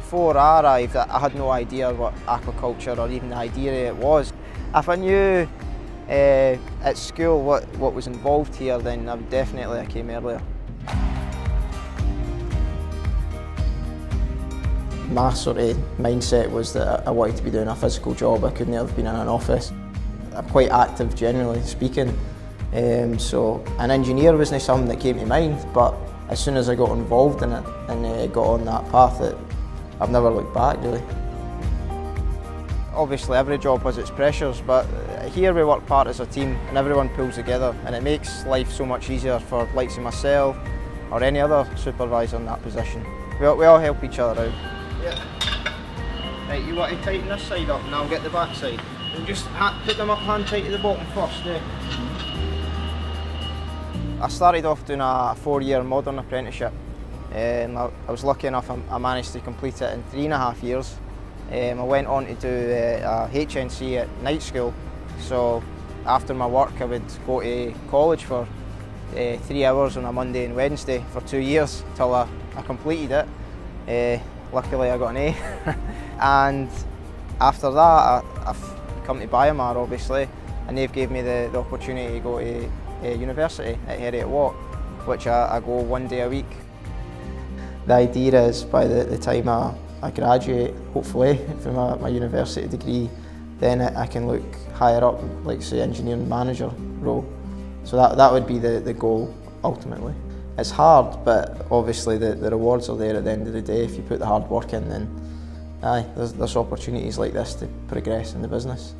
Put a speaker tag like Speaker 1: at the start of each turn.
Speaker 1: Before I arrived, I had no idea what aquaculture or even the idea it was. If I knew at school what was involved here, then I would definitely have came earlier. My sort of mindset was that I wanted to be doing a physical job. I couldn't have been in an office. I'm quite active, generally speaking, so an engineer wasn't something that came to mind, but as soon as I got involved in it and got on that path, I've never looked back, really. Obviously every job has its pressures, but here we work part as a team and everyone pulls together, and it makes life so much easier for likes of myself or any other supervisor in that position. We all help each other out. Yeah. Right, you want to tighten this side up and I'll get the back side. And just put them up hand tight to the bottom first. Yeah. I started off doing a 4-year modern apprenticeship. I was lucky enough I managed to complete it in 3.5 years. I went on to do a HNC at night school, so after my work I would go to college for 3 hours on a Monday and Wednesday for 2 years till I completed it. Luckily I got an A. And after that I've come to BioMar, obviously, and they've gave me the opportunity to go to university at Heriot Watt, which I go 1 day a week. The idea is by the time I graduate, hopefully, from my university degree, then I can look higher up, like say engineering manager role. So that would be the goal, ultimately. It's hard, but obviously the rewards are there at the end of the day. If you put the hard work in, then there's opportunities like this to progress in the business.